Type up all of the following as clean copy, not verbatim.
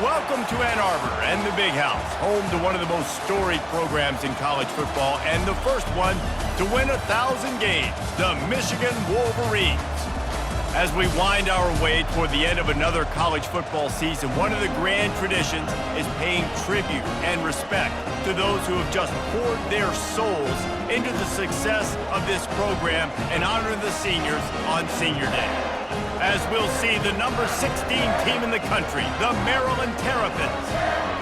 Welcome to Ann Arbor and the Big House, home to one of the most storied programs in college football and the first one to win 1,000 games, the Michigan Wolverines. As we wind our way toward the end of another college football season, one of the grand traditions is paying tribute and respect to those who have just poured their souls into the success of this program and honor the seniors on Senior Day. As we'll see the number 16 team in the country, the Maryland Terrapins,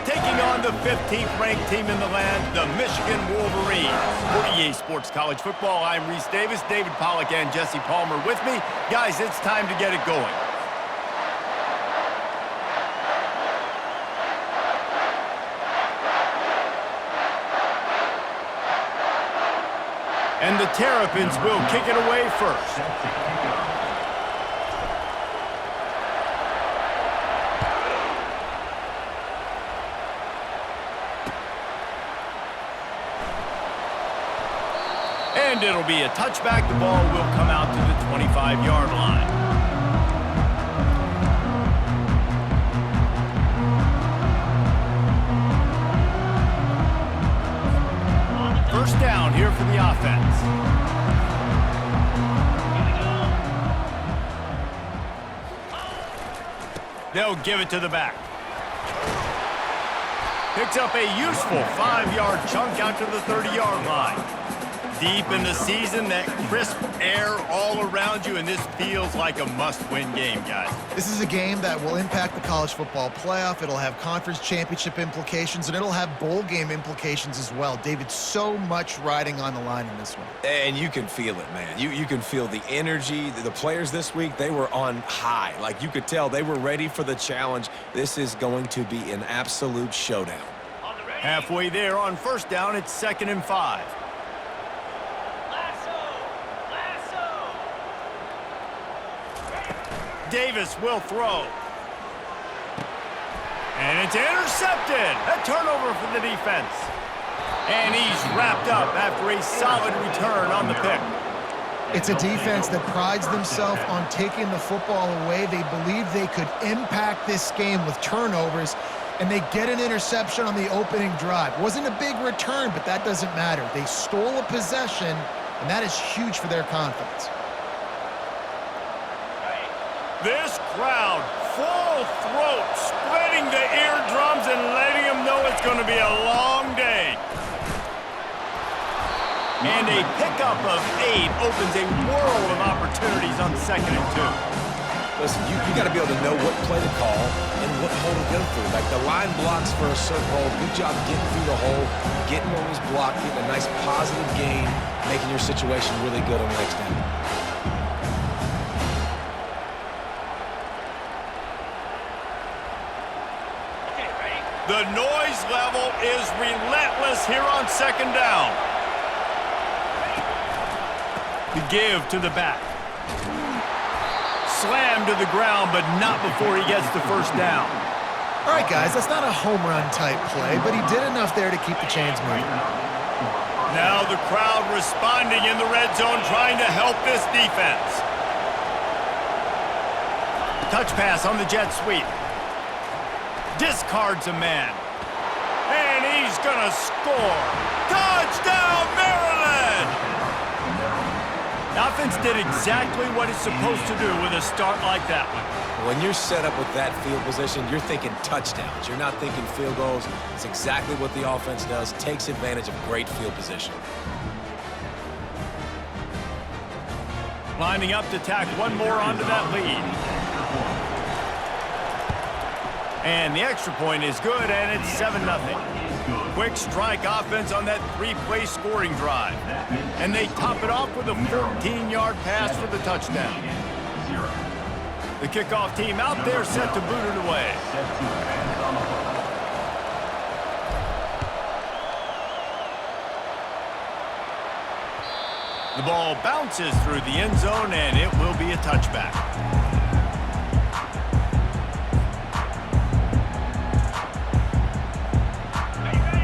taking on the 15th ranked team in the land, the Michigan Wolverines. For EA Sports College Football, I'm Reese Davis, David Pollack and Jesse Palmer with me. Guys, it's time to get it going. And the Terrapins will kick it away first. And it'll be a touchback. The ball will come out to the 25-yard line. First down here for the offense. They'll give it to the back. Picks up a useful 5-yard chunk out to the 30-yard line. Deep in the season, that crisp air all around you, and this feels like a must-win game, guys. This is a game that will impact the college football playoff. It'll have conference championship implications, and it'll have bowl game implications as well. David, so much riding on the line in this one. And you can feel it, man. You can feel the energy. The players this week, they were on high. Like, you could tell they were ready for the challenge. This is going to be an absolute showdown. Halfway there on first down, it's 2nd and 5. Davis will throw. And it's intercepted. A turnover for the defense. And he's wrapped up after a solid return on the pick. It's a defense that prides themselves on taking the football away. They believe they could impact this game with turnovers, and they get an interception on the opening drive. Wasn't a big return, but that doesn't matter. They stole a possession, and that is huge for their confidence. This crowd, full throat, spreading the eardrums and letting them know it's going to be a long day. And a pickup of 8 opens a world of opportunities on 2nd and 2. Listen, you got to be able to know what play to call and what hole to go through. Like, the line blocks for a certain hole. Good job getting through the hole, getting where he's blocked, getting a nice positive gain, making your situation really good on the next down. The noise level is relentless here on 2nd down. The give to the back. Slammed to the ground, but not before he gets the first down. All right, guys, that's not a home run type play, but he did enough there to keep the chains moving. Now the crowd responding in the red zone, trying to help this defense. Touch pass on the jet sweep. Discards a man. And he's gonna score. Touchdown, Maryland! The offense did exactly what it's supposed to do with a start like that one. When you're set up with that field position, you're thinking touchdowns. You're not thinking field goals. It's exactly what the offense does. Takes advantage of great field position. Lining up to tack one more onto that lead. And the extra point is good, and it's 7-0. Quick strike offense on that 3-play scoring drive. And they top it off with a 14-yard pass for the touchdown. The kickoff team out there set to boot it away. The ball bounces through the end zone, and it will be a touchback.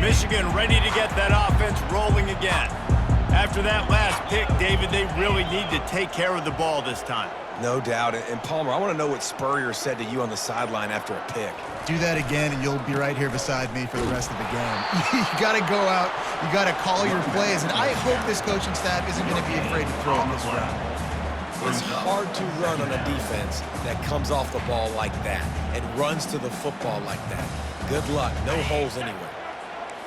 Michigan ready to get that offense rolling again. After that last pick, David, they really need to take care of the ball this time. No doubt. And Palmer, I want to know what Spurrier said to you on the sideline after a pick. Do that again, and you'll be right here beside me for the rest of the game. You got to go out. You got to call your plays, and I hope this coaching staff isn't going to be afraid to throw it this round. It's hard to run on a defense that comes off the ball like that and runs to the football like that. Good luck. No holes anywhere.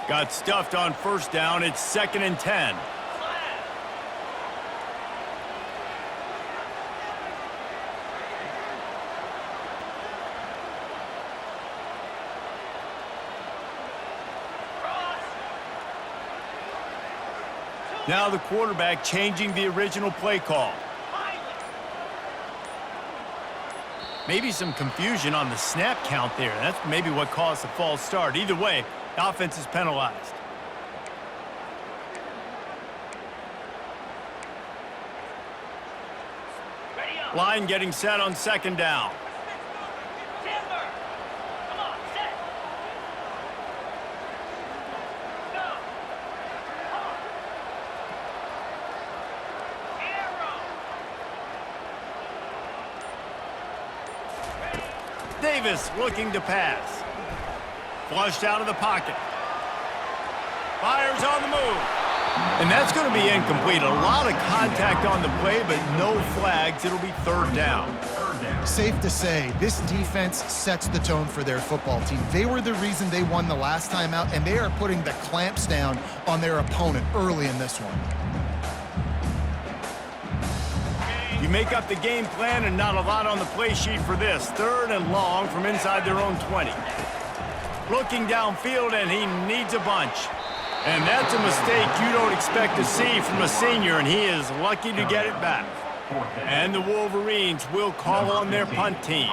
Got stuffed on first down. It's 2nd and 10. Now the quarterback changing the original play call. Maybe some confusion on the snap count there. That's maybe what caused the false start. Either way, the offense is penalized. Line getting set on 2nd down. Davis looking to pass. Flushed out of the pocket. Fires on the move. And that's going to be incomplete. A lot of contact on the play, but no flags. It'll be 3rd down. Safe to say, this defense sets the tone for their football team. They were the reason they won the last time out, and they are putting the clamps down on their opponent early in this one. You make up the game plan and not a lot on the play sheet for this. 3rd and long from inside their own 20. Looking downfield, and he needs a bunch. And that's a mistake you don't expect to see from a senior, and he is lucky to get it back. And the Wolverines will call on their punt team.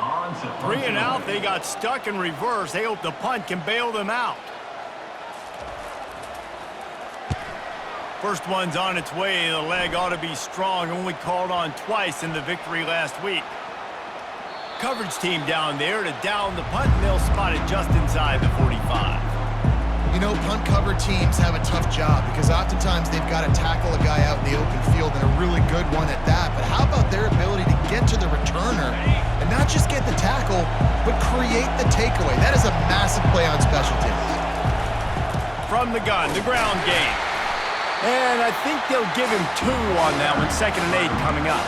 3 and out, they got stuck in reverse. They hope the punt can bail them out. First one's on its way. The leg ought to be strong. Only called on twice in the victory last week. Coverage team down there to down the punt, and they'll spot it just inside the 45. You know, punt cover teams have a tough job because oftentimes they've got to tackle a guy out in the open field, and a really good one at that. But how about their ability to get to the returner and not just get the tackle, but create the takeaway? That is a massive play on special teams. From the gun, the ground game. And I think they'll give him 2 on that one. 2nd and 8 coming up.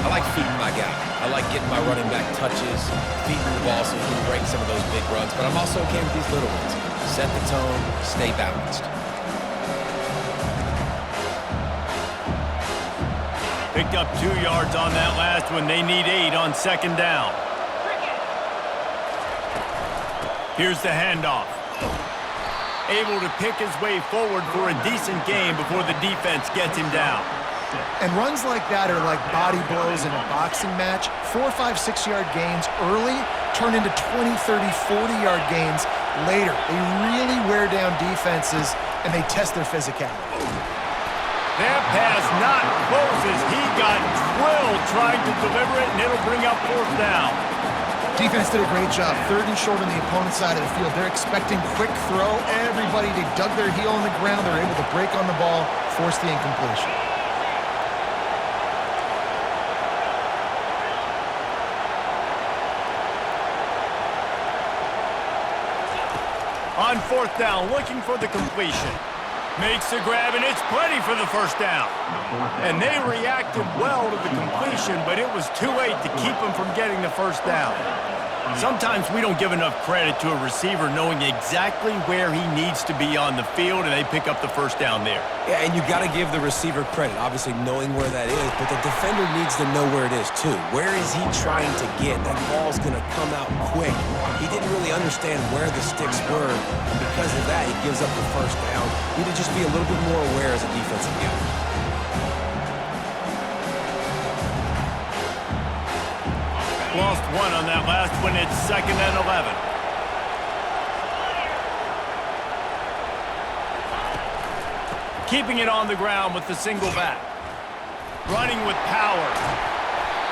I like feeding my guy. I like getting my running back touches, feeding the ball so he can break some of those big runs. But I'm also okay with these little ones. Set the tone, stay balanced. Picked up 2 yards on that last one. They need 8 on 2nd down. Here's the handoff. Able to pick his way forward for a decent game before the defense gets him down. And runs like that are like body blows in a boxing match. 4, 5, 6-yard gains early turn into 20, 30, 40-yard gains later. They really wear down defenses, and they test their physicality. That pass not close as he got drilled trying to deliver it, and it'll bring up 4th down. Defense did a great job. 3rd and short on the opponent's side of the field. They're expecting quick throw. Everybody, they dug their heel on the ground. They're able to break on the ball, force the incompletion. On 4th down, looking for the completion. Makes the grab, and it's plenty for the 1st down. And they reacted well to the completion, but it was too late to keep them from getting the 1st down. Sometimes we don't give enough credit to a receiver knowing exactly where he needs to be on the field, and they pick up the 1st down there. Yeah, and you got to give the receiver credit, obviously knowing where that is, but the defender needs to know where it is too. Where is he trying to get? That ball's going to come out quick. He didn't really understand where the sticks were, and because of that, he gives up the 1st down. You need to just be a little bit more aware as a defensive guy. Lost 1 on that last one. It's 2nd and 11. Keeping it on the ground with the single back. Running with power.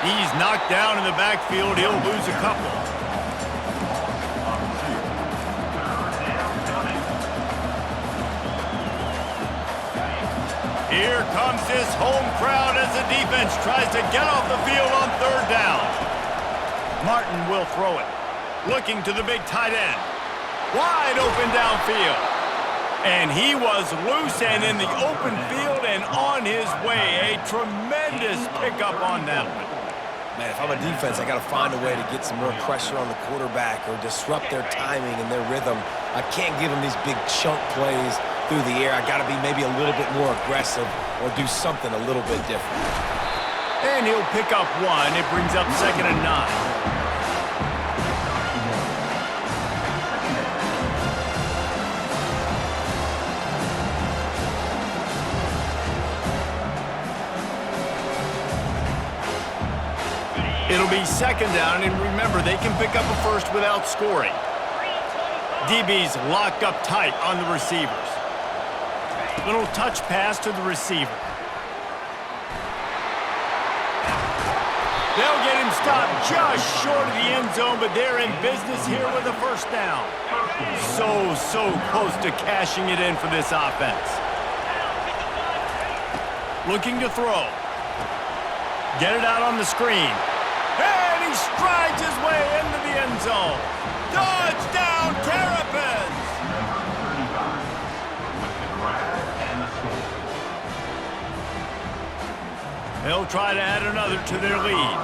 He's knocked down in the backfield. He'll lose a couple. Here comes this home crowd as the defense tries to get off the field on third down. Martin will throw it. Looking to the big tight end. Wide open downfield. And he was loose and in the open field and on his way. A tremendous pickup on that one. Man, if I'm a defense, I got to find a way to get some more pressure on the quarterback or disrupt their timing and their rhythm. I can't give them these big chunk plays through the air. I got to be maybe a little bit more aggressive or do something a little bit different. And he'll pick up one. It brings up 2nd and 9. It'll be 2nd down, and remember, they can pick up a first without scoring. DB's locked up tight on the receivers. Little touch pass to the receiver. They'll get him stopped just short of the end zone, but they're in business here with a first down. So close to cashing it in for this offense. Looking to throw. Get it out on the screen. And he strides his way into the end zone. Touchdown, Terrapins! They'll try to add another to their lead.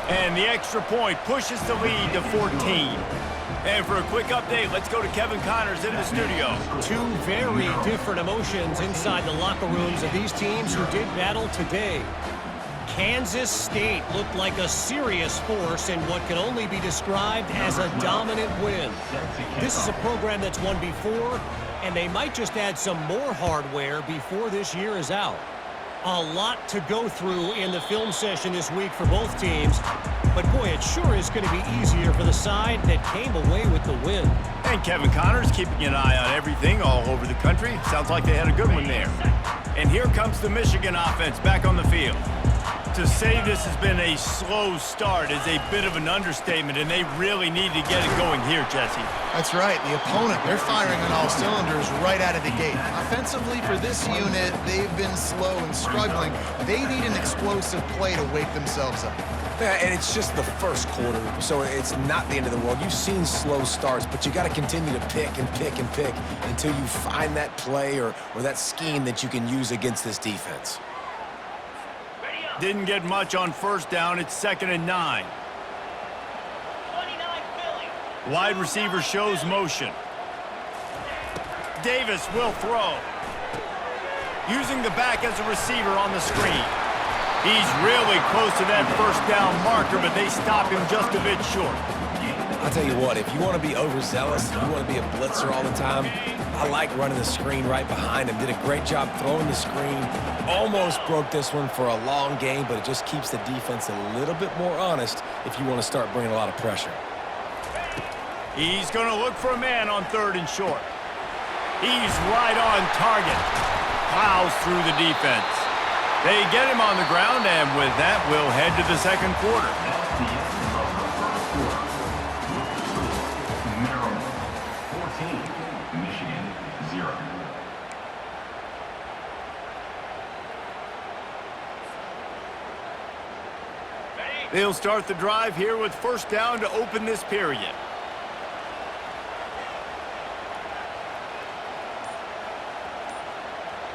And the extra point pushes the lead to 14. And for a quick update, let's go to Kevin Connors in the studio. Two very different emotions inside the locker rooms of these teams who did battle today. Kansas State looked like a serious force in what can only be described as a dominant win. This is a program that's won before, and they might just add some more hardware before this year is out. A lot to go through in the film session this week for both teams. But, boy, it sure is going to be easier for the side that came away with the win. And Kevin Connors keeping an eye on everything all over the country. Sounds like they had a good one there. And here comes the Michigan offense back on the field. To say this has been a slow start is a bit of an understatement, and they really need to get it going here, Jesse. That's right. The opponent, they're firing on all cylinders right out of the gate. Offensively, for this unit, they've been slow and struggling. They need an explosive play to wake themselves up. Yeah, and it's just the first quarter, so it's not the end of the world. You've seen slow starts, but you got to continue to pick and pick and pick until you find that play or that scheme that you can use against this defense. Didn't get much on first down. It's 2nd and 9. Wide receiver shows motion. Davis will throw. Using the back as a receiver on the screen. He's really close to that first down marker, but they stop him just a bit short. I'll tell you what, if you want to be overzealous, if you want to be a blitzer all the time, I like running the screen right behind him. Did a great job throwing the screen. Almost broke this one for a long game, but it just keeps the defense a little bit more honest if you want to start bringing a lot of pressure. He's going to look for a man on 3rd and short. He's right on target. Plows through the defense. They get him on the ground, and with that, we'll head to the 2nd quarter. They'll start the drive here with first down to open this period.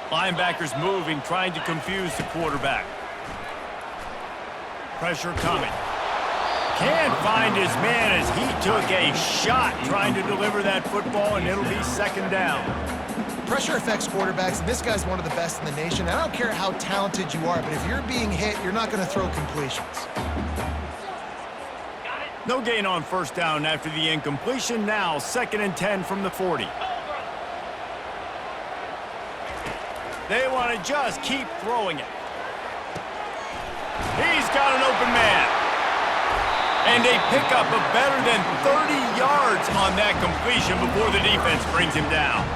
Linebackers moving, trying to confuse the quarterback. Pressure coming. Can't find his man as he took a shot trying to deliver that football, and it'll be 2nd down. Pressure affects quarterbacks, and this guy's one of the best in the nation. I don't care how talented you are, but if you're being hit, you're not going to throw completions. No gain on first down after the incompletion. Now 2nd and 10 from the 40. They want to just keep throwing it. He's got an open man. And they pick up a better than 30 yards on that completion before the defense brings him down.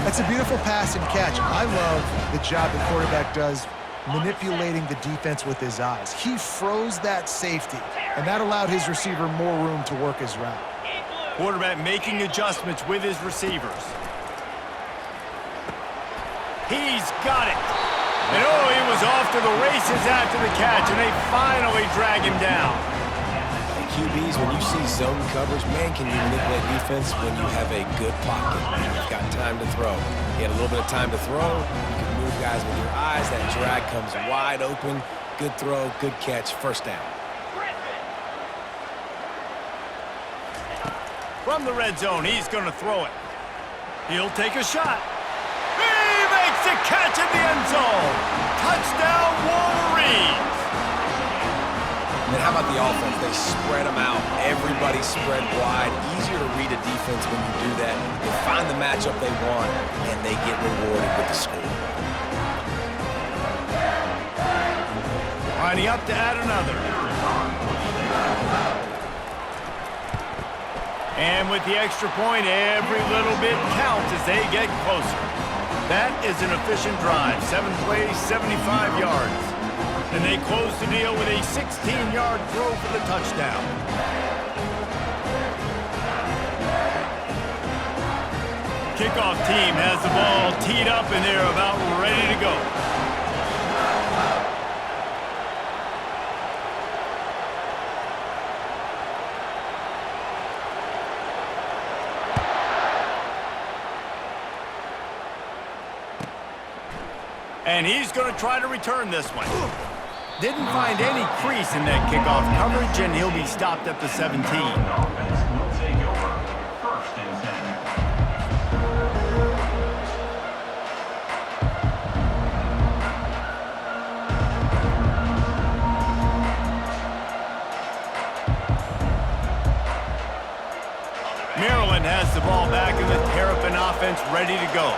That's a beautiful pass and catch. I love the job the quarterback does manipulating the defense with his eyes. He froze that safety, and that allowed his receiver more room to work his route. Quarterback making adjustments with his receivers. He's got it. And oh, he was off to the races after the catch, and they finally drag him down. QBs, when you see zone coverage, man, can you manipulate defense when you have a good pocket and you've got time to throw. You had a little bit of time to throw. You can move guys with your eyes. That drag comes wide open. Good throw, good catch, first down. From the red zone, he's going to throw it. He'll take a shot. He makes a catch in the end zone. Touchdown, Wolverines. And then how about the offense? They spread them out. Everybody spread wide. Easier to read a defense when you do that. They find the matchup they want, and they get rewarded with the score. Lining up to add another. And with the extra point, every little bit counts as they get closer. That is an efficient drive. 7 plays, 75 yards. And they close the deal with a 16-yard throw for the touchdown. Kickoff team has the ball teed up, and they're about ready to go. And he's going to try to return this one. Didn't find any crease in that kickoff coverage, and he'll be stopped at the 17. Offense will take over. First and 10. Maryland has the ball back in the Terrapin offense ready to go.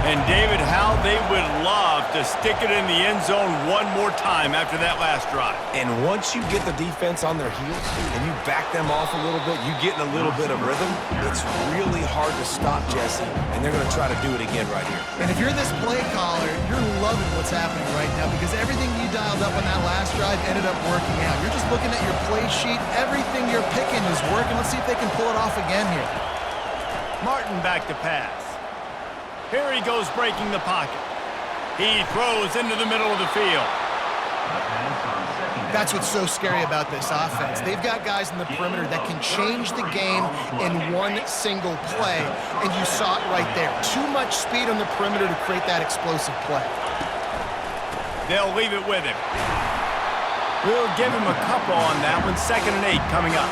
And David, how they would love to stick it in the end zone one more time after that last drive. And once you get the defense on their heels and you back them off a little bit, you get in a little bit of rhythm, it's really hard to stop, Jesse, and they're going to try to do it again right here. And if you're this play caller, you're loving what's happening right now because everything you dialed up on that last drive ended up working out. You're just looking at your play sheet. Everything you're picking is working. Let's see if they can pull it off again here. Martin back to pass. Here he goes breaking the pocket. He throws into the middle of the field. That's what's so scary about this offense. They've got guys in the perimeter that can change the game in one single play, and you saw it right there. Too much speed on the perimeter to create that explosive play. They'll leave it with him. We'll give him a couple on that one. 2nd and 8 coming up.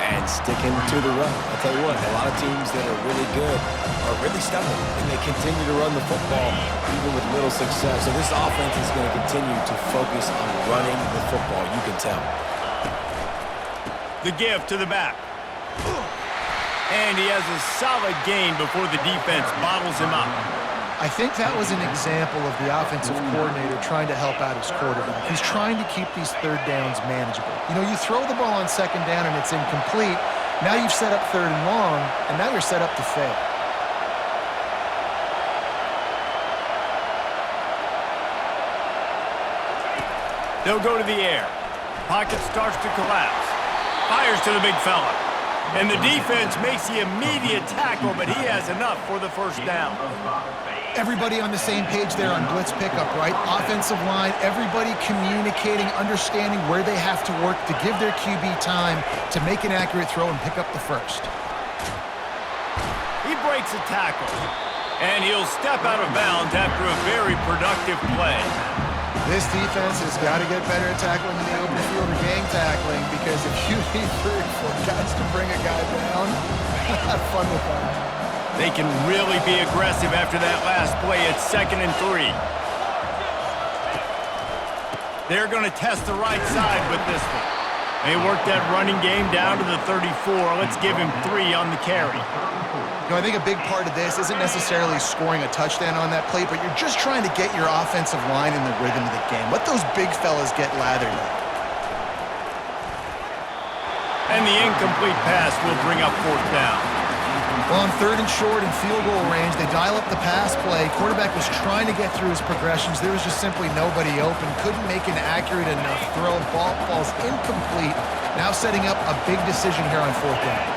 And sticking to the run. I'll tell you what, a lot of teams that are really good are really stubborn, and they continue to run the football even with little success. So this offense is going to continue to focus on running the football. You can tell. The give to the back. And he has a solid gain before the defense bottles him up. I think that was an example of the offensive coordinator trying to help out his quarterback. He's trying to keep these third downs manageable. You know, you throw the ball on 2nd down and it's incomplete. Now you've set up 3rd and long, and now you're set up to fail. They'll go to the air. Pocket starts to collapse. Fires to the big fella. And the defense makes the immediate tackle, but he has enough for the first down. Everybody on the same page there on blitz pickup, right? Offensive line, everybody communicating, understanding where they have to work to give their QB time to make an accurate throw and pick up the first. He breaks a tackle, and he'll step out of bounds after a very productive play. This defense has got to get better at tackling in the open field or gang tackling, because if you need 3 or 4 guys to bring a guy down, have fun with that. They can really be aggressive after that last play. It's 2nd and 3. They're going to test the right side with this one. They work that running game down to the 34. Let's give him 3 on the carry. You know, I think a big part of this isn't necessarily scoring a touchdown on that play, but you're just trying to get your offensive line in the rhythm of the game. Let those big fellas get lathered up. And the incomplete pass will bring up 4th down. Well, on 3rd and short and field goal range, they dial up the pass play. Quarterback was trying to get through his progressions. There was just simply nobody open. Couldn't make an accurate enough throw. Ball falls incomplete. Now setting up a big decision here on 4th down.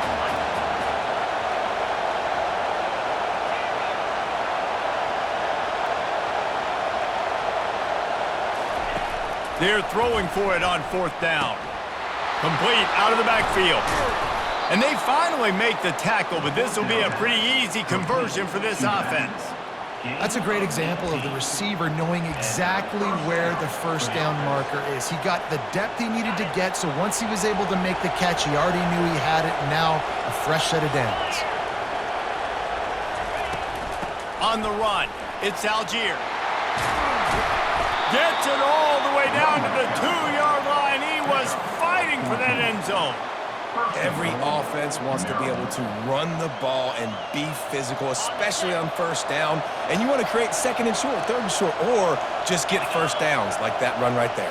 They're throwing for it on 4th down. Complete out of the backfield. And they finally make the tackle, but this will be a pretty easy conversion for this offense. That's a great example of the receiver knowing exactly where the first down marker is. He got the depth he needed to get, so once he was able to make the catch, he already knew he had it, and now a fresh set of downs. On the run, it's Algier. Gets it all the way down to the 2-yard line. He was fighting for that end zone. Every offense wants to be able to run the ball and be physical, especially on first down. And you want to create 2nd and short, 3rd and short, or just get first downs like that run right there.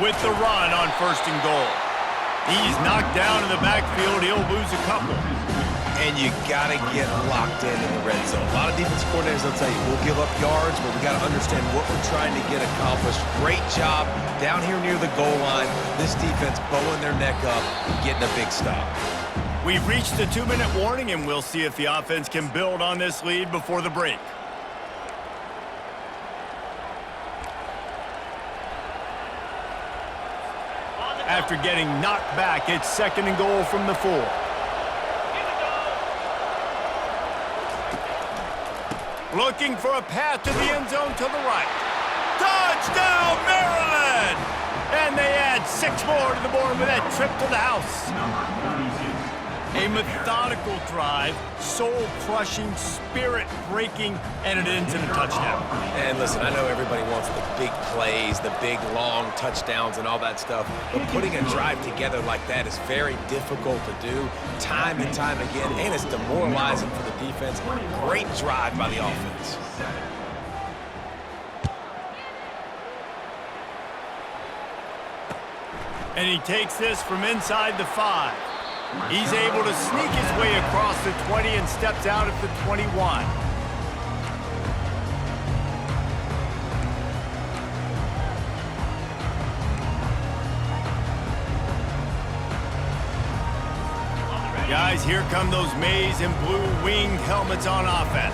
With the run on 1st and goal. He's knocked down in the backfield. He'll lose a couple. And you got to get locked in the red zone. A lot of defensive coordinators will tell you, we'll give up yards, but we got to understand what we're trying to get accomplished. Great job down here near the goal line. This defense bowing their neck up and getting a big stop. We've reached the 2-minute warning, and we'll see if the offense can build on this lead before the break. After getting knocked back, it's 2nd and goal from the 4. Looking for a path to the end zone to the right. Touchdown, Maryland! And they add 6 more to the board with that trip to the house. A methodical drive, soul-crushing, spirit-breaking, and it ends in a touchdown. And listen, I know everybody wants the big plays, the big, long touchdowns and all that stuff, but putting a drive together like that is very difficult to do time and time again, and it's demoralizing for the defense. Great drive by the offense. And he takes this from inside the 5. He's able to sneak his way across the 20 and steps out at the 21. Guys, here come those maize and blue winged helmets on offense.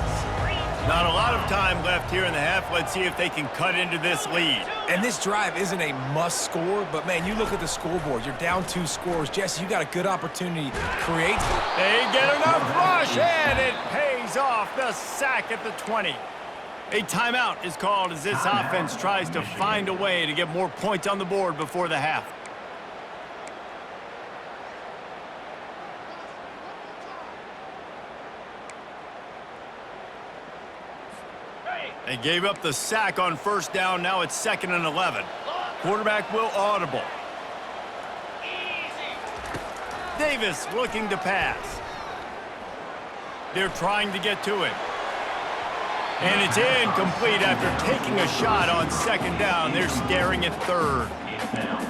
Not a lot of time left here in the half. Let's see if they can cut into this lead. And this drive isn't a must score, but man, you look at the scoreboard. You're down 2 scores. Jesse, you got a good opportunity to create. They get enough rush, and it pays off. The sack at the 20. A timeout is called as this offense tries to find a way to get more points on the board before the half. They gave up the sack on 1st down. Now it's 2nd and 11. Quarterback will audible. Davis looking to pass. They're trying to get to him. And it's incomplete after taking a shot on 2nd down. They're staring at 3rd.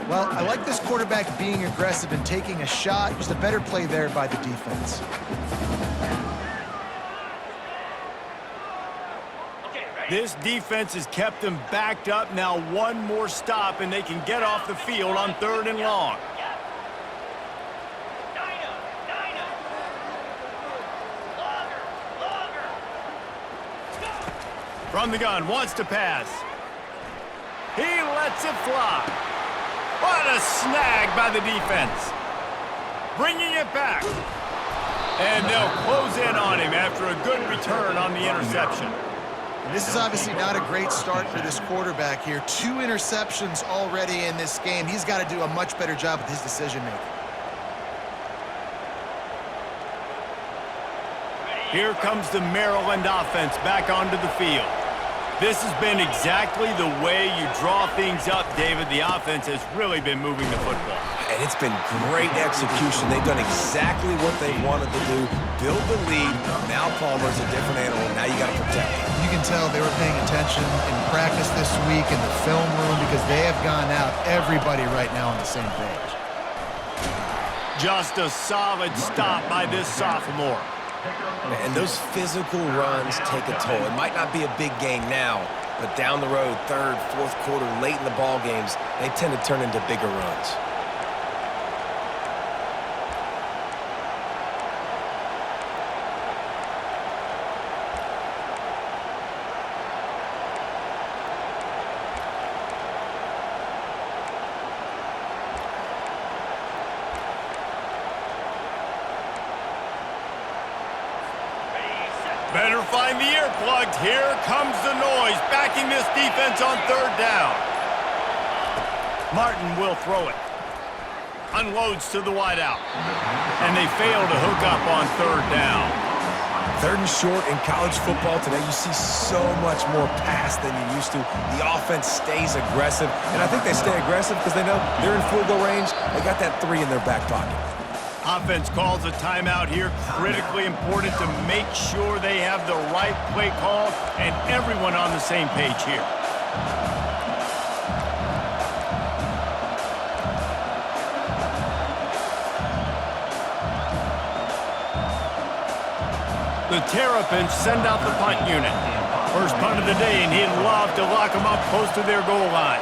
Well, I like this quarterback being aggressive and taking a shot. Just a better play there by the defense. This defense has kept them backed up. Now 1 more stop, and they can get off the field on 3rd and long. From the gun, wants to pass. He lets it fly. What a snag by the defense. Bringing it back. And they'll close in on him after a good return on the interception. This is obviously not a great start for this quarterback here. 2 interceptions already in this game. He's got to do a much better job with his decision-making. Here comes the Maryland offense back onto the field. This has been exactly the way you draw things up, David. The offense has really been moving the football. And it's been great execution. They've done exactly what they wanted to do. Build the lead. Now Palmer's a different animal. Now you got to protect him. You can tell they were paying attention in practice this week in the film room because they have gone out, everybody right now on the same page. Just a solid stop by this sophomore. And those physical runs take a toll. It might not be a big game now, but down the road, 3rd, 4th quarter, late in the ball games, they tend to turn into bigger runs. Better find the earplugs. Here comes the noise, backing this defense on third down. Martin will throw it. Unloads to the wideout. And they fail to hook up on third down. Third and short in college football today, you see so much more pass than you used to. The offense stays aggressive, and I think they stay aggressive because they know they're in field goal range. They got that 3 in their back pocket. Offense calls a timeout here. Critically important to make sure they have the right play call and everyone on the same page here. The Terrapins send out the punt unit. First punt of the day, and he'd love to lock them up close to their goal line.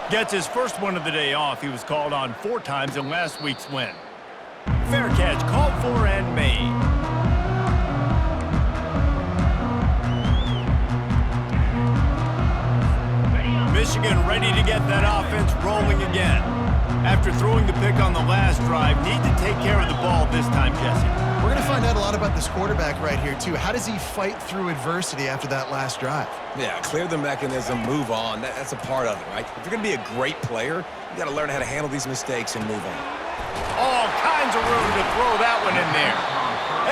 Gets his first one of the day off. He was called on 4 times in last week's win. Fair catch called for and made. Michigan ready to get that offense rolling again. After throwing the pick on the last drive, need to take care of the ball this time, Jesse. We're going to find out a lot about this quarterback right here, too. How does he fight through adversity after that last drive? Yeah, clear the mechanism, move on. That's a part of it, right? If you're going to be a great player, you got to learn how to handle these mistakes and move on. All kinds of room to throw that one in there.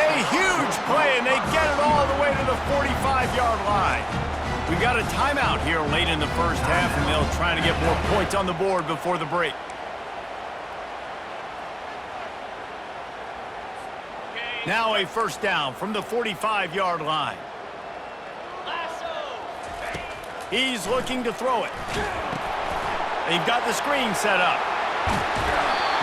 A huge play, and they get it all the way to the 45-yard line. We've got a timeout here late in the first half, and they'll try to get more points on the board before the break. Now a first down from the 45-yard line. He's looking to throw it. They've got the screen set up.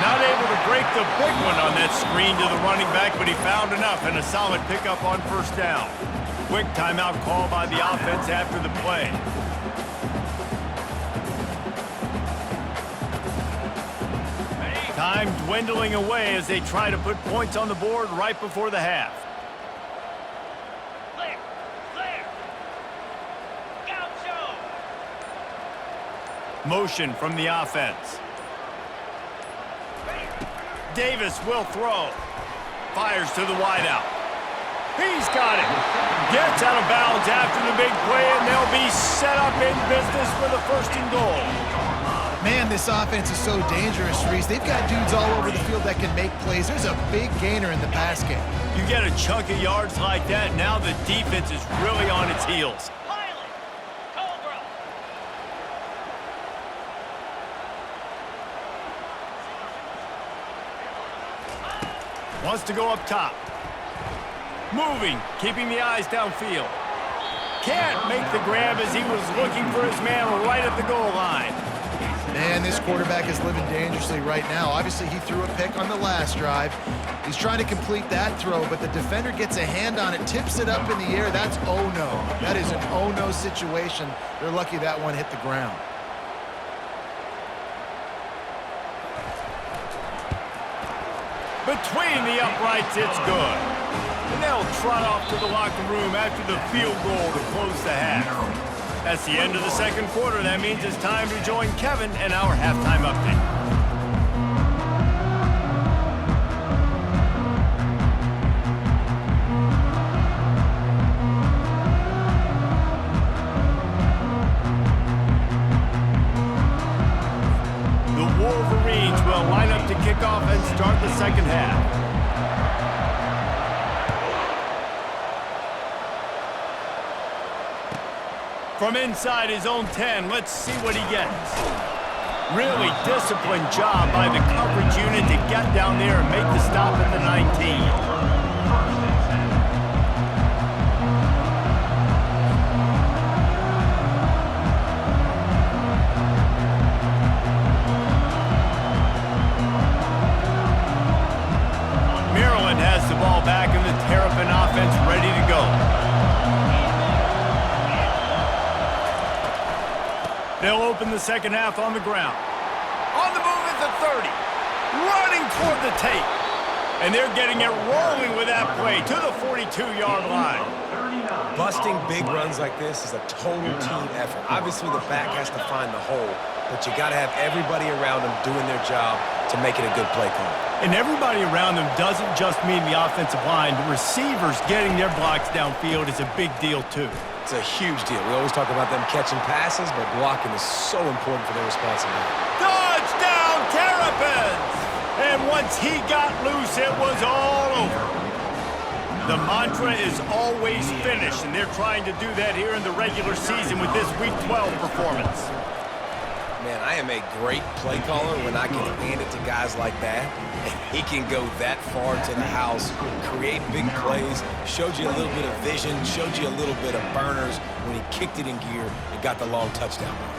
Not able to break the big one on that screen to the running back, but he found enough and a solid pickup on first down. Quick timeout call by the offense after the play. Time dwindling away as they try to put points on the board right before the half. Clear. Gaucho. Motion from the offense. Davis will throw. Fires to the wideout. He's got it. Gets out of bounds after the big play, and they'll be set up in business for the first and goal. Man, this offense is so dangerous, Reese. They've got dudes all over the field that can make plays. There's a big gainer in the pass game. You get a chunk of yards like that, now the defense is really on its heels. Pilot. Cobra. Wants to go up top. Moving, keeping the eyes downfield. Can't make the grab as he was looking for his man right at the goal line. Man, this quarterback is living dangerously right now. Obviously, he threw a pick on the last drive. He's trying to complete that throw, but the defender gets a hand on it, tips it up in the air. That's oh-no. That is an oh-no situation. They're lucky that one hit the ground. Between the uprights, it's good. And they'll trot off to the locker room after the field goal to close the half. That's the end of the second quarter. That means it's time to join Kevin and our halftime update. The Wolverines will line up to kick off and start the second half. From inside his own 10, let's see what he gets. Really disciplined job by the coverage unit to get down there and make the stop at the 19. Maryland has the ball back and the Terrapin offense ready to go. They'll open the second half on the ground. On the move at the 30. Running toward the tape. And they're getting it rolling with that play to the 42-yard line. Busting big runs like this is a total team effort. Obviously, the back has to find the hole, but you got to have everybody around them doing their job to make it a good play call. And everybody around them doesn't just mean the offensive line. The receivers getting their blocks downfield is a big deal, too. It's a huge deal. We always talk about them catching passes, but blocking is so important for their responsibility. Touchdown, Terrapins! And once he got loose, it was all over. The mantra is always finish, and they're trying to do that here in the regular season with this Week 12 performance. Man, I am a great play caller when I can hand it to guys like that. And he can go that far to the house, create big plays, showed you a little bit of vision, showed you a little bit of burners when he kicked it in gear and got the long touchdown run.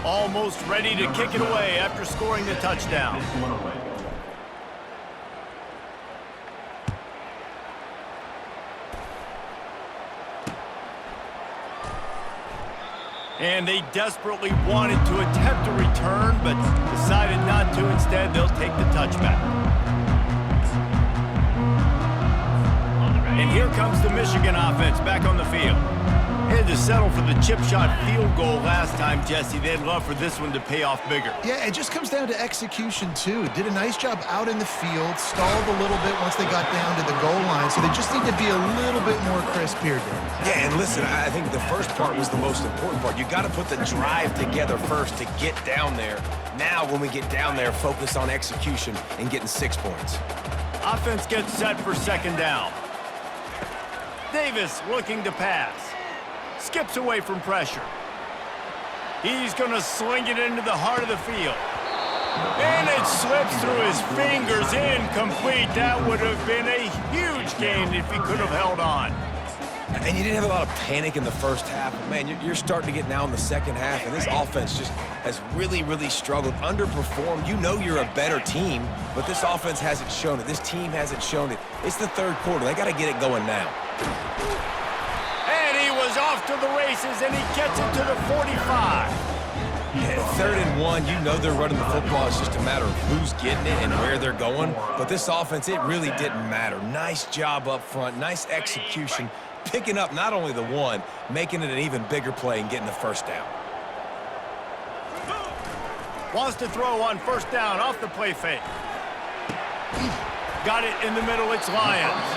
Almost ready to kick it away after scoring the touchdown. This one away. And they desperately wanted to attempt a return, but decided not to. Instead, they'll take the touchback. And here comes the Michigan offense back on the field. Had to settle for the chip shot field goal last time, Jesse. They'd love for this one to pay off bigger. Yeah, it just comes down to execution, too. Did a nice job out in the field, stalled a little bit once they got down to the goal line, so they just need to be a little bit more crisp here, Dan. Yeah, and listen, I think the first part was the most important part. You got to put the drive together first to get down there. Now, when we get down there, focus on execution and getting 6 points. Offense gets set for second down. Davis looking to pass. Skips away from pressure. He's going to sling it into the heart of the field. And it slips through his fingers, incomplete. That would have been a huge gain if he could have held on. And you didn't have a lot of panic in the first half. But man, you're starting to get now in the second half, and this offense just has really, really struggled, underperformed. You know you're a better team, but this offense hasn't shown it. This team hasn't shown it. It's the third quarter. They got to get it going now. And he was off to the races, and he gets it to the 45. Yeah, 3rd and 1, you know they're running the football. It's just a matter of who's getting it and where they're going. But this offense, it really didn't matter. Nice job up front, nice execution, picking up not only the one, making it an even bigger play and getting the first down. Wants to throw on first down off the play fake. Got it in the middle, it's Lyons.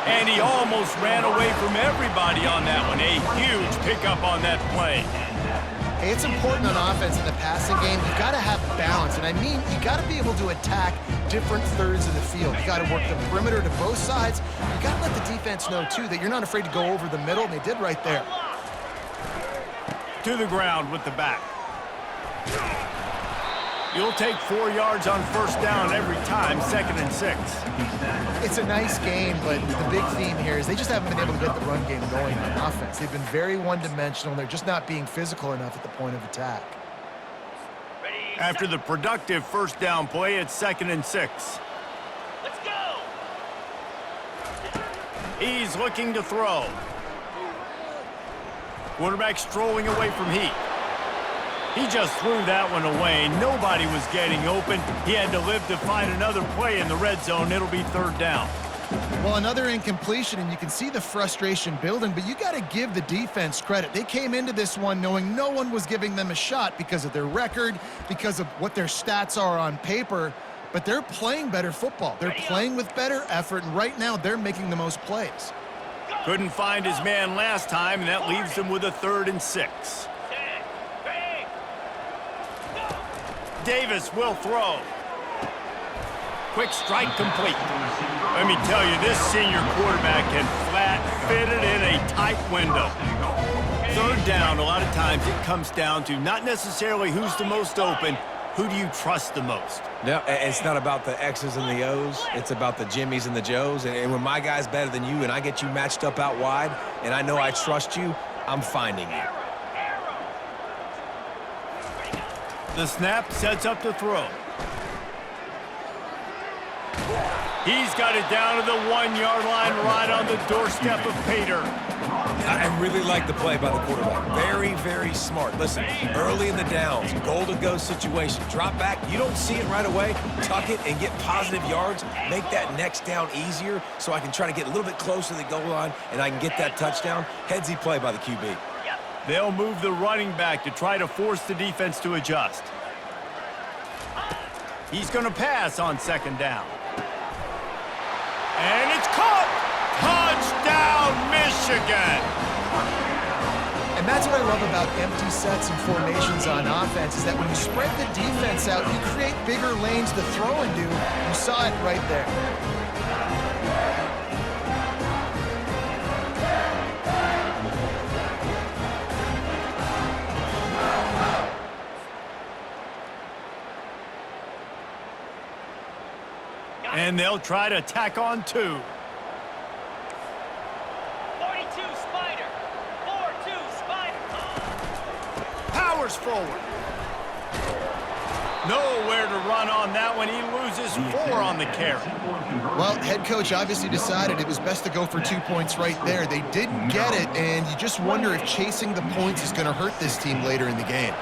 And he almost ran away from everybody on that one. A huge pickup on that play. Hey, it's important on offense in the passing game. You got to have balance, and I mean you got to be able to attack different thirds of the field. You got to work the perimeter to both sides. You got to let the defense know too that you're not afraid to go over the middle, and they did right there. To the ground with the back. You'll take 4 yards on first down every time, 2nd and 6. It's a nice game, but the big theme here is they just haven't been able to get the run game going on offense. They've been very one-dimensional, and they're just not being physical enough at the point of attack. After the productive first down play, it's 2nd and 6. Let's go. He's looking to throw. Quarterback strolling away from heat. He just threw that one away. Nobody was getting open. He had to live to find another play in the red zone. It'll be 3rd down. Well, another incompletion, and you can see the frustration building, but you got to give the defense credit. They came into this one knowing no one was giving them a shot because of their record, because of what their stats are on paper, but they're playing better football. They're playing with better effort, and right now they're making the most plays. Couldn't find his man last time, and that leaves him with a 3rd and 6. Davis will throw. Quick strike complete. Let me tell you, this senior quarterback can flat fit it in a tight window. 3rd down, a lot of times it comes down to not necessarily who's the most open, who do you trust the most? No, it's not about the X's and the O's. It's about the Jimmies and the Joes. And when my guy's better than you and I get you matched up out wide and I know I trust you, I'm finding you. The snap sets up the throw. He's got it down to the 1-yard line right on the doorstep of Pater. I really like the play by the quarterback. Very, very smart. Listen, early in the downs, goal-to-go situation. Drop back, you don't see it right away. Tuck it and get positive yards. Make that next down easier so I can try to get a little bit closer to the goal line and I can get that touchdown. Headsy play by the QB. They'll move the running back to try to force the defense to adjust. He's going to pass on second down. And it's caught! Touchdown, Michigan! And that's what I love about empty sets and formations on offense, is that when you spread the defense out, you create bigger lanes to throw into. You saw it right there. And they'll try to tack on 2. 42 Spider. 4-2 Spider. Powers forward. Nowhere to run on that one. He loses 4 on the carry. Well, head coach obviously decided it was best to go for 2 points right there. They didn't get it, and you just wonder if chasing the points is going to hurt this team later in the game.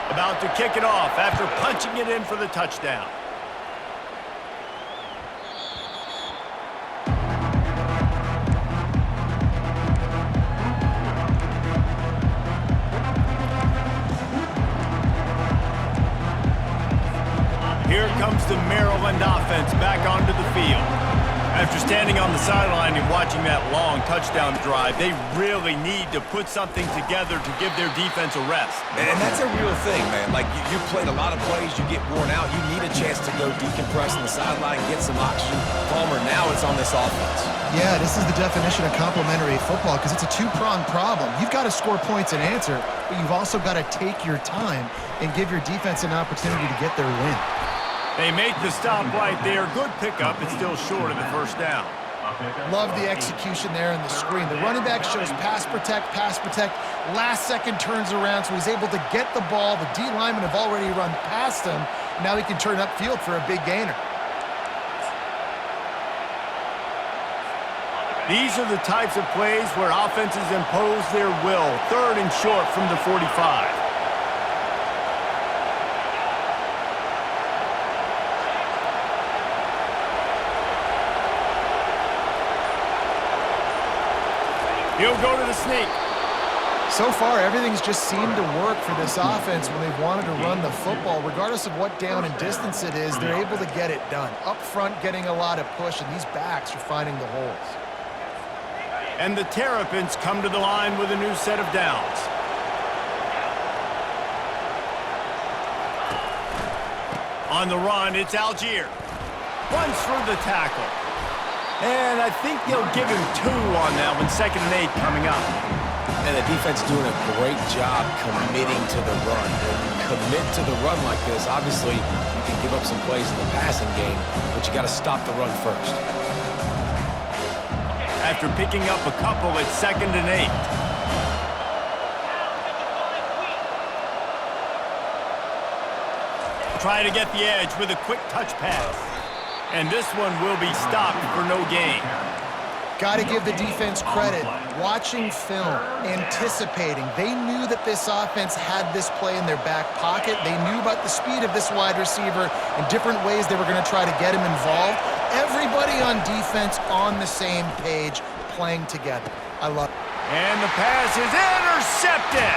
About to kick it off after punching it in for the touchdown. Here comes the Maryland offense back onto the field. After standing on the sideline and watching that long touchdown drive, they really need to put something together to give their defense a rest. And that's a real thing, man. Like, you played a lot of plays, you get worn out, you need a chance to go decompress on the sideline, get some oxygen. Palmer, now it's on this offense. Yeah, this is the definition of complementary football, because it's a two-pronged problem. You've got to score points and answer, but you've also got to take your time and give your defense an opportunity to get their win. They make the stop right there. Good pickup. It's still short of the first down. Love the execution there on the screen. The running back shows pass protect. Last second turns around, so he's able to get the ball. The D linemen have already run past him. Now he can turn upfield for a big gainer. These are the types of plays where offenses impose their will. 3rd and short from the 45. He'll go to the sneak. So far, everything's just seemed to work for this offense when they've wanted to run the football. Regardless of what down and distance it is, they're able to get it done. Up front, getting a lot of push, and these backs are finding the holes. And the Terrapins come to the line with a new set of downs. On the run, it's Algier. Runs through the tackle. And I think they'll give him 2 on that one. 2nd and 8 coming up. And the defense doing a great job committing to the run. When you commit to the run like this, obviously you can give up some plays in the passing game, but you got to stop the run first. After picking up a couple, it's 2nd and 8. Try to get the edge with a quick touch pass. And this one will be stopped for no gain. Got to give the defense credit. Watching film, anticipating. They knew that this offense had this play in their back pocket. They knew about the speed of this wide receiver and different ways they were going to try to get him involved. Everybody on defense on the same page, playing together. I love it. And the pass is intercepted.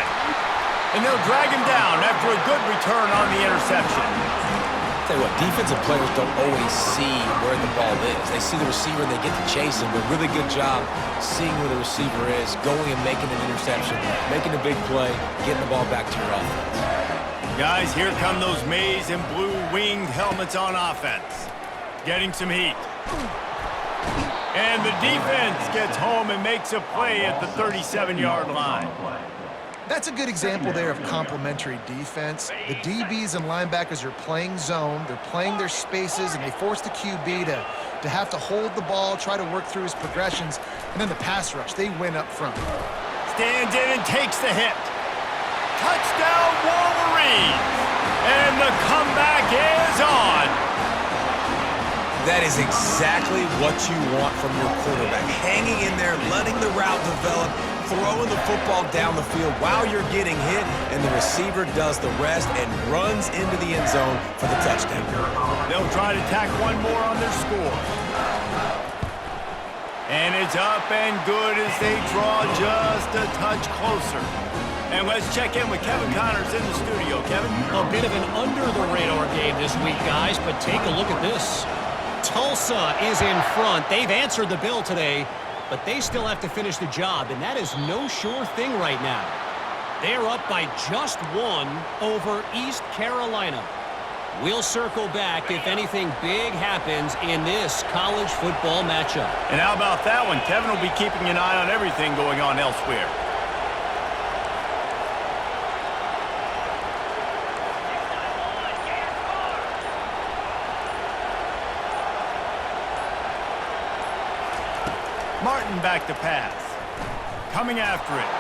And they'll drag him down after a good return on the interception. Tell you what, defensive players don't always see where the ball is. They see the receiver and they get to chase him, but really good job seeing where the receiver is, going and making an interception, making a big play, getting the ball back to your offense. Guys, here come those maize and blue winged helmets on offense. Getting some heat. And the defense gets home and makes a play at the 37-yard line. That's a good example there of complementary defense. The DBs and linebackers are playing zone, they're playing their spaces, and they force the QB to have to hold the ball, try to work through his progressions, and then the pass rush, they win up front. Stands in and takes the hit. Touchdown, Wolverines! And the comeback is on! That is exactly what you want from your quarterback. Hanging in there, letting the route develop, throwing the football down the field while you're getting hit, and the receiver does the rest and runs into the end zone for the touchdown. They'll try to tack one more on their score. And it's up and good as they draw just a touch closer. And let's check in with Kevin Connors in the studio. Kevin? A bit of an under-the-radar game this week, guys, but take a look at this. Tulsa is in front. They've answered the bell today, but they still have to finish the job, and that is no sure thing right now. They're up by just one over East Carolina. We'll circle back if anything big happens in this college football matchup. And how about that one? Kevin will be keeping an eye on everything going on elsewhere. Martin back to pass. Coming after it.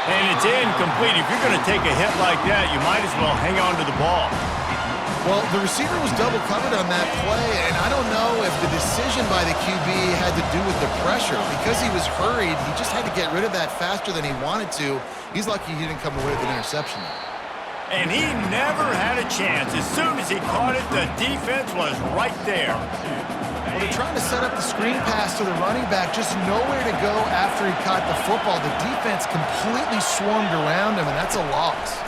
And it's incomplete. If you're going to take a hit like that, you might as well hang on to the ball. Well, the receiver was double covered on that play, and I don't know if the decision by the QB had to do with the pressure. Because he was hurried, he just had to get rid of that faster than he wanted to. He's lucky he didn't come away with an interception. And he never had a chance. As soon as he caught it, the defense was right there. Well, they're trying to set up the screen pass to the running back, just nowhere to go after he caught the football. The defense completely swarmed around him, and that's a loss.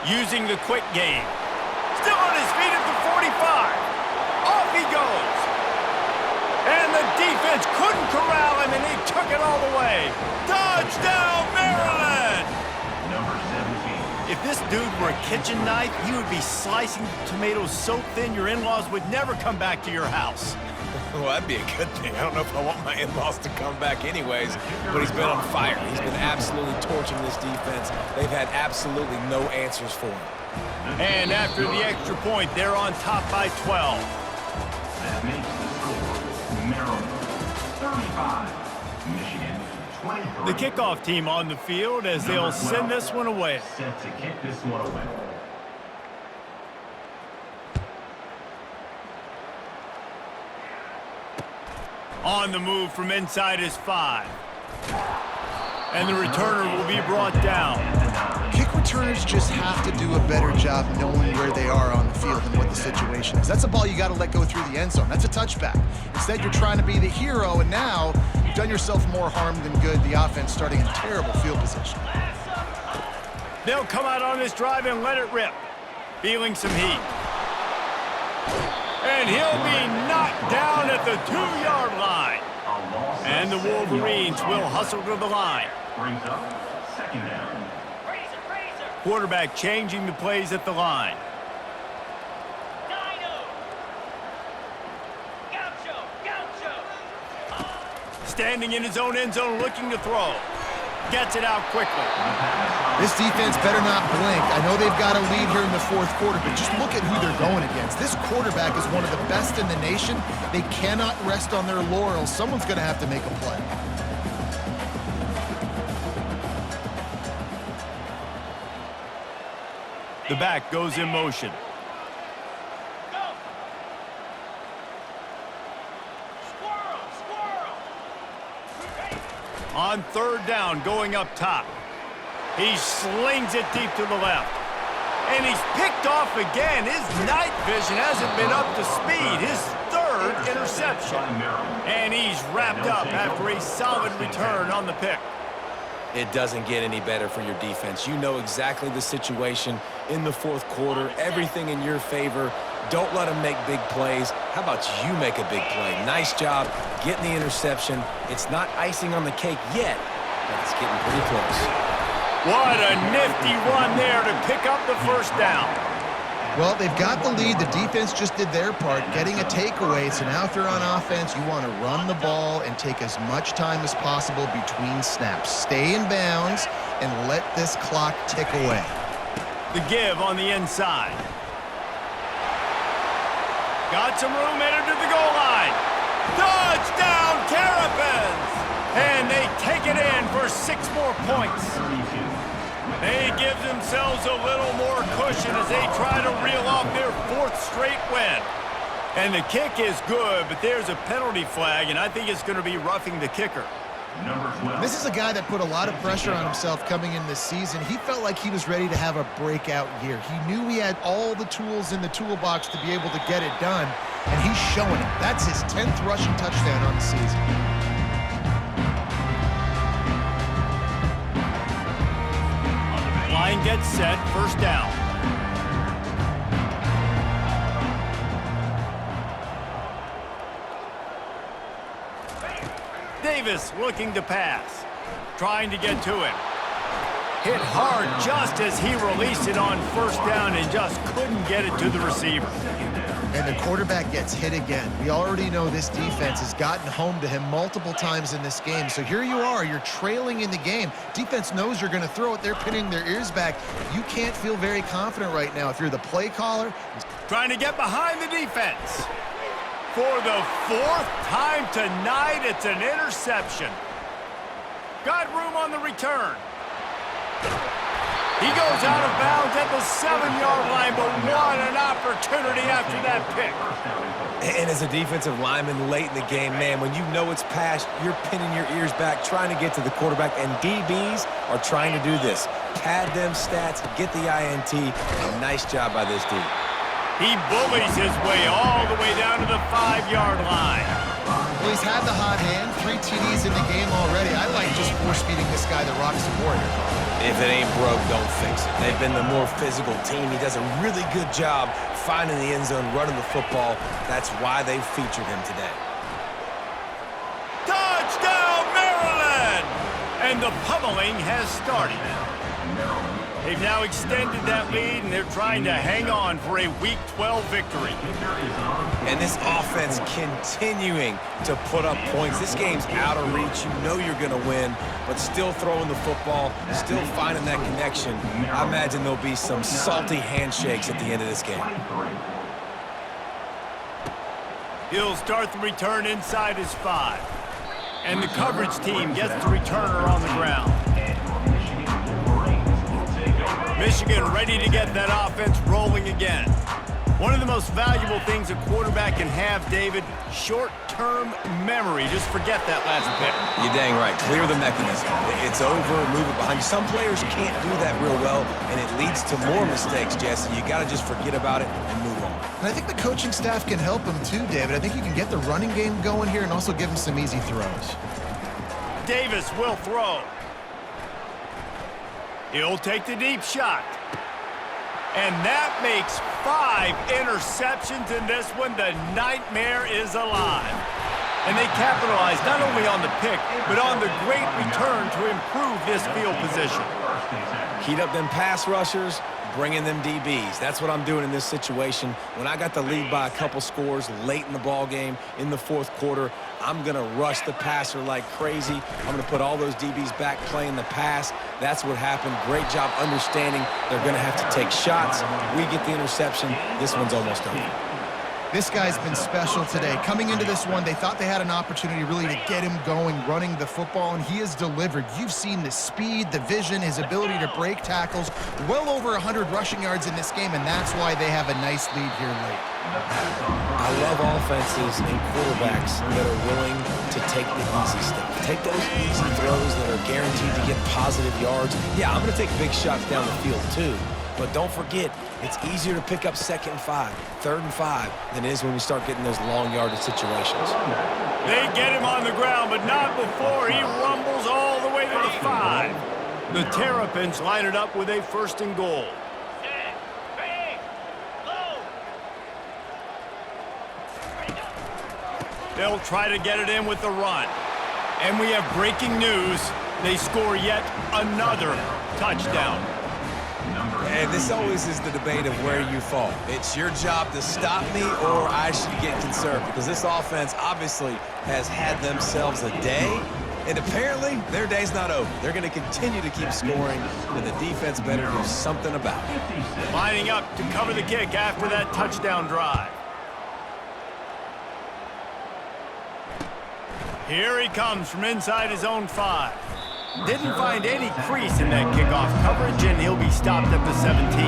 Using the quick game. Still on his feet at the 45. Off he goes. And the defense couldn't corral him, and he took it all the way. Touchdown, Maryland! Number 17. If this dude were a kitchen knife, he would be slicing tomatoes so thin your in-laws would never come back to your house. Well, that'd be a good thing. I don't know if I want my in-laws to come back anyways, but he's been on fire. He's been absolutely torching this defense. They've had absolutely no answers for him. And after the extra point, they're on top by 12. That makes the score Maryland 35, Michigan 23. The kickoff team on the field as they'll send this one away. Set to kick this one away. On the move from inside his 5. And the returner will be brought down. Kick returners just have to do a better job knowing where they are on the field and what the situation is. That's a ball you got to let go through the end zone. That's a touchback. Instead, you're trying to be the hero, and now you've done yourself more harm than good. The offense starting in terrible field position. They'll come out on this drive and let it rip. Feeling some heat. And he'll be knocked down at the 2-yard line. And the Wolverines will hustle to the line. Brings up second down. Quarterback changing the plays at the line. Standing in his own end zone looking to throw. Gets it out quickly. This defense better not blink. I know they've got a lead here in the fourth quarter, but just look at who they're going against. This quarterback is one of the best in the nation. They cannot rest on their laurels. Someone's going to have to make a play. The back goes in motion. On third down, going up top. He slings it deep to the left. And he's picked off again. His night vision hasn't been up to speed. His third interception. And he's wrapped up after a solid return on the pick. It doesn't get any better for your defense. You know exactly the situation in the fourth quarter. Everything in your favor. Don't let them make big plays. How about you make a big play? Nice job getting the interception. It's not icing on the cake yet, but it's getting pretty close. What a nifty run there to pick up the first down. Well, they've got the lead. The defense just did their part, getting a takeaway. So now if they're on offense, you want to run the ball and take as much time as possible between snaps. Stay in bounds and let this clock tick away. The give on the inside. Got some room, headed to the goal line. Touchdown, Terrapins! And they take it in for 6 more points. They give themselves a little more cushion as they try to reel off their 4th straight win. And the kick is good, but there's a penalty flag, and I think it's going to be roughing the kicker. This is a guy that put a lot of pressure on himself coming in this season. He felt like he was ready to have a breakout year. He knew he had all the tools in the toolbox to be able to get it done, and he's showing it. That's his 10th rushing touchdown on the season. gets set, first down. Davis looking to pass. Trying to get to him. Hit hard just as he released it on first down and just couldn't get it to the receiver. And the quarterback gets hit again. We already know this defense has gotten home to him multiple times in this game. So here you are, you're trailing in the game. Defense knows you're going to throw it. They're pinning their ears back. You can't feel very confident right now if you're the play caller. Trying to get behind the defense. For the fourth time tonight, it's an interception. Got room on the return. He goes out of bounds at the 7-yard line, but what an opportunity after that pick. And as a defensive lineman late in the game, man, when you know it's past, you're pinning your ears back, trying to get to the quarterback, and DBs are trying to do this. Pad them stats, get the INT. A nice job by this dude. He bullies his way all the way down to the 5-yard line. Well, he's had the hot hand, 3 TDs in the game already. I like just force-feeding this guy the rocks some more here. If it ain't broke, don't fix it. They've been the more physical team. He does a really good job finding the end zone, running the football. That's why they featured him today. Touchdown, Maryland! And the pummeling has started. They've now extended that lead, and they're trying to hang on for a Week 12 victory. And this offense continuing to put up points. This game's out of reach. You know you're going to win, but still throwing the football, still finding that connection. I imagine there'll be some salty handshakes at the end of this game. He'll start the return inside his 5. And the coverage team gets the returner on the ground. Michigan ready to get that offense rolling again. One of the most valuable things a quarterback can have, David, short-term memory. Just forget that last pick. You're dang right. Clear the mechanism. It's over, move it behind you. Some players can't do that real well, and it leads to more mistakes, Jesse. You got to just forget about it and move on. And I think the coaching staff can help him too, David. I think you can get the running game going here and also give him some easy throws. Davis will throw. He'll take the deep shot. And that makes 5 interceptions in this one. The nightmare is alive. And they capitalize not only on the pick, but on the great return to improve this field position. Heat up them pass rushers, bring in them DBs. That's what I'm doing in this situation. When I got the lead by a couple scores late in the ball game, in the fourth quarter, I'm going to rush the passer like crazy. I'm going to put all those DBs back playing the pass. That's what happened. Great job understanding they're going to have to take shots. We get the interception. This one's almost over. This guy's been special today. Coming into this one, they thought they had an opportunity really to get him going, running the football, and he has delivered. You've seen the speed, the vision, his ability to break tackles. Well over 100 rushing yards in this game, and that's why they have a nice lead here late. I love offenses and quarterbacks that are willing to take the easy stuff. Take those easy throws that are guaranteed to get positive yards. Yeah, I'm going to take big shots down the field too. But don't forget, it's easier to pick up 2nd and 5, 3rd and 5 than it is when we start getting those long yardage situations. They get him on the ground, but not before he rumbles all the way to the 5. The Terrapins line it up with a 1st and goal. They'll try to get it in with the run. And we have breaking news. They score yet another touchdown. And this always is the debate of where you fall. It's your job to stop me or I should get concerned, because this offense obviously has had themselves a day, and apparently their day's not over. They're going to continue to keep scoring, and the defense better do something about it. Lining up to cover the kick after that touchdown drive. Here he comes from inside his own 5. Didn't find any crease in that kickoff coverage, and he'll be stopped at the 17.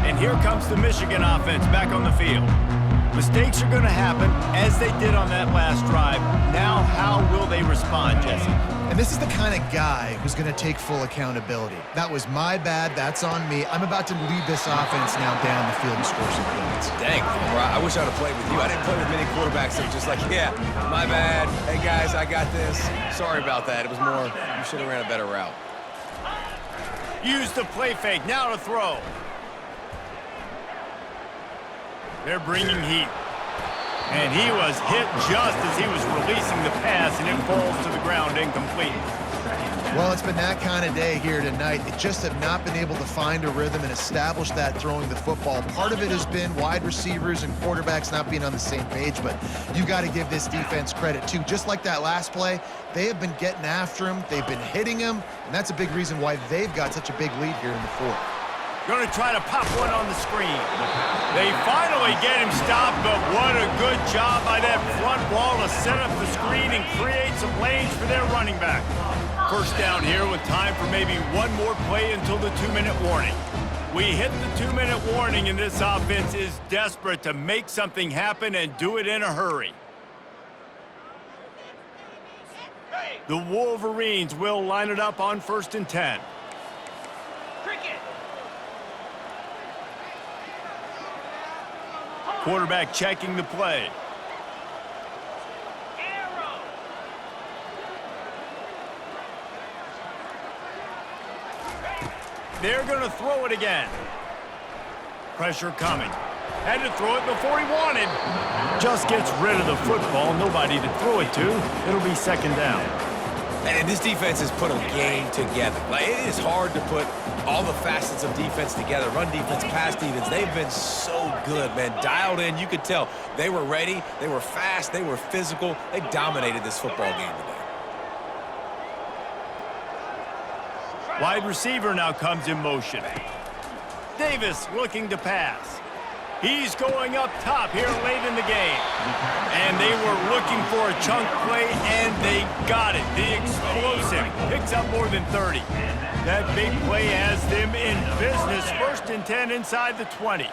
And here comes the Michigan offense back on the field. Mistakes are going to happen, as they did on that last drive. Now, how will they respond, Jesse? And this is the kind of guy who's going to take full accountability. That was my bad. That's on me. I'm about to lead this offense now down the field and score some points. Dang, I wish I would have played with you. I didn't play with many quarterbacks that were just like, yeah, my bad. Hey, guys, I got this. Sorry about that. It was more, you should have ran a better route. Use the play fake. Now to throw. They're bringing heat. And he was hit just as he was releasing the pass, and it falls to the ground incomplete. Well, it's been that kind of day here tonight. They just have not been able to find a rhythm and establish that throwing the football. Part of it has been wide receivers and quarterbacks not being on the same page, but you got to give this defense credit too. Just like that last play, they have been getting after him. They've been hitting him, and that's a big reason why they've got such a big lead here in the fourth. Going to try to pop one on the screen. They finally get him stopped, but what a good job by that front wall to set up the screen and create some lanes for their running back. First down here with time for maybe one more play until the 2-minute warning. We hit the 2-minute warning, and this offense is desperate to make something happen and do it in a hurry. The Wolverines will line it up on 1st and 10. Quarterback checking the play. They're going to throw it again. Pressure coming. Had to throw it before he wanted. Just gets rid of the football. Nobody to throw it to. It'll be 2nd down. And this defense has put a game together. Like, it is hard to put all the facets of defense together. Run defense, pass defense. They've been so good, man. Dialed in. You could tell they were ready. They were fast. They were physical. They dominated this football game today. Wide receiver now comes in motion. Davis looking to pass. He's going up top here late in the game. And they were looking for a chunk play, and they got it. The explosive picks up more than 30. That big play has them in business. 1st and 10 inside the 20.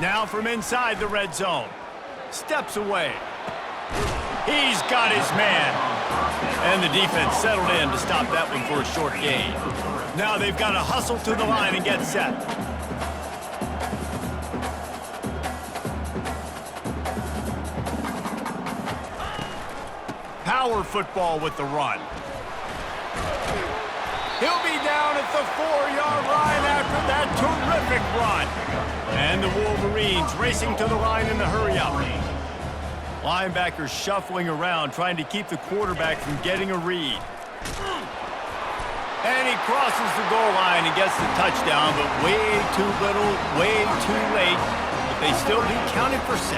Now from inside the red zone. Steps away. He's got his man. And the defense settled in to stop that one for a short gain. Now they've got to hustle to the line and get set. Power football with the run. He'll be down at the 4-yard line after that terrific run. And the Wolverines racing to the line in the hurry-up. Linebackers shuffling around, trying to keep the quarterback from getting a read. And he crosses the goal line and gets the touchdown, but way too little, way too late. But they still do count it for 6.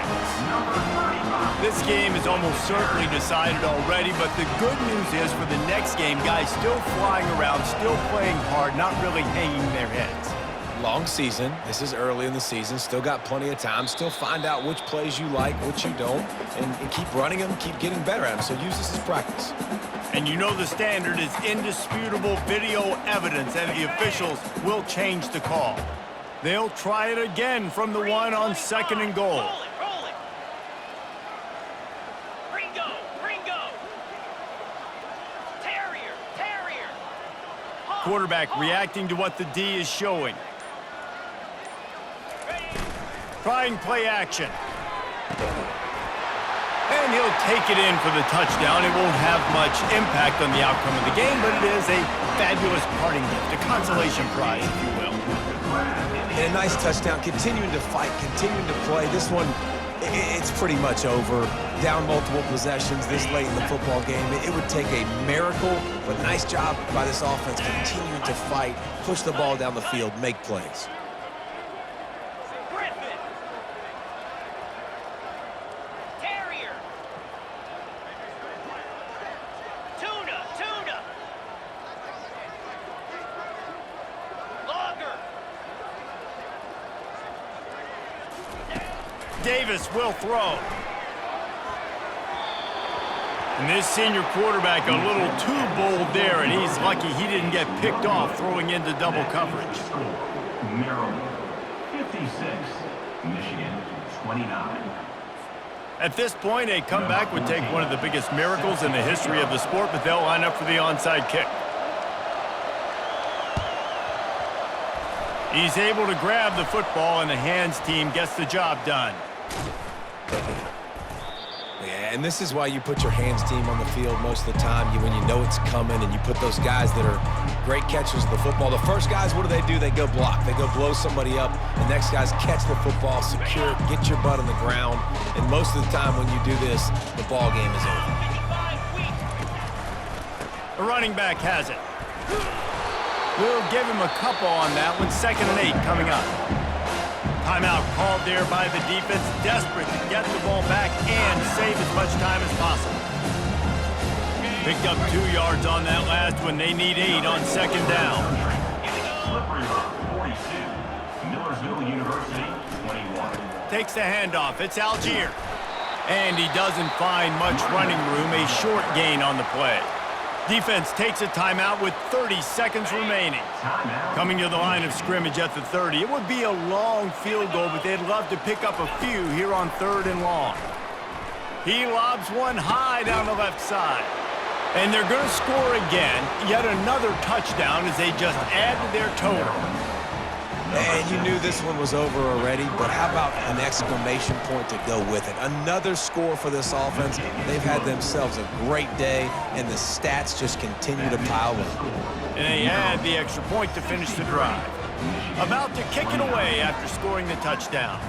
This game is almost certainly decided already, but the good news is for the next game, guys still flying around, still playing hard, not really hanging their heads. Long season. This is early in the season. Still got plenty of time. Still find out which plays you like, which you don't, and keep running them, keep getting better at them. So use this as practice. And you know the standard is indisputable video evidence, and the officials will change the call. They'll try it again from the 1 on 2nd and goal. Quarterback reacting to what the D is showing. Trying play action. And he'll take it in for the touchdown. It won't have much impact on the outcome of the game, but it is a fabulous parting gift, a consolation prize, if you will. And a nice touchdown, continuing to fight, continuing to play. This one, it's pretty much over. Down multiple possessions this late in the football game. It would take a miracle, but nice job by this offense continuing to fight, push the ball down the field, make plays. Davis will throw. And this senior quarterback a little too bold there, and he's lucky he didn't get picked off throwing into double coverage. Maryland 56, Michigan 29. At this point, a comeback would take one of the biggest miracles in the history of the sport, but they'll line up for the onside kick. He's able to grab the football, and the hands team gets the job done. Yeah, and this is why you put your hands team on the field most of the time when you know it's coming, and you put those guys that are great catchers of the football. The first guys, what do? They go block. They go blow somebody up. The next guys catch the football, secure it, get your butt on the ground. And most of the time when you do this, the ball game is over. The running back has it. We'll give him a couple on that one. 2nd and 8 coming up. Timeout called there by the defense, desperate to get the ball back and save as much time as possible. Picked up 2 yards on that last one. They need 8 on 2nd down. Slippery Rock, 42. Millersville University, 21. Takes the handoff. It's Algier. And he doesn't find much running room. A short gain on the play. Defense takes a timeout with 30 seconds remaining. Coming to the line of scrimmage at the 30. It would be a long field goal, but they'd love to pick up a few here on 3rd and long. He lobs one high down the left side. And they're going to score again. Yet another touchdown as they just add to their total. And you knew this one was over already, but how about an exclamation point to go with it? Another score for this offense. They've had themselves a great day, and the stats just continue to pile up. And they add the extra point to finish the drive. About to kick it away after scoring the touchdown.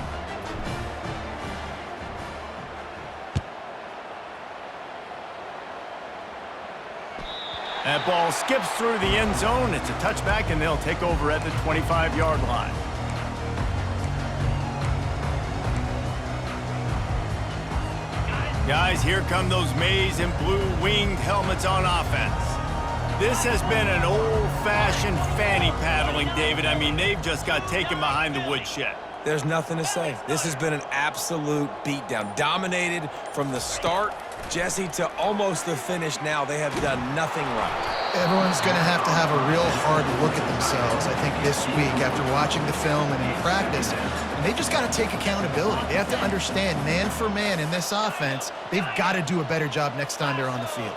That ball skips through the end zone. It's a touchback, and they'll take over at the 25-yard line. Guys, here come those maize and blue winged helmets on offense. This has been an old-fashioned fanny paddling, David. I mean, they've just got taken behind the woodshed. There's nothing to say. This has been an absolute beatdown. Dominated from the start, Jesse, to almost the finish now. They have done nothing right. Everyone's going to have a real hard look at themselves, I think, this week after watching the film and in practice. And they just got to take accountability. They have to understand, man for man in this offense, they've got to do a better job next time they're on the field.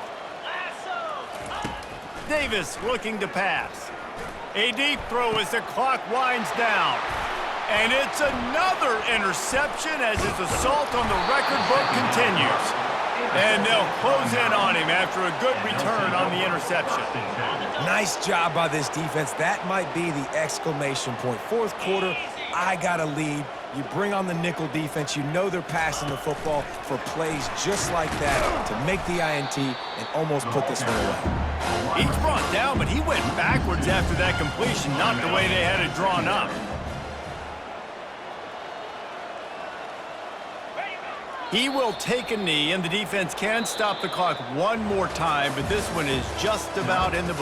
Davis looking to pass. A deep throw as the clock winds down. And it's another interception as his assault on the record book continues. And they'll close in on him after a good return on the interception. Nice job by this defense. That might be the exclamation point. 4th quarter, I got a lead. You bring on the nickel defense. You know they're passing the football for plays just like that to make the INT and almost put this one away. He's brought down, but he went backwards after that completion, not the way they had it drawn up. He will take a knee, and the defense can stop the clock one more time, but this one is just about in the book.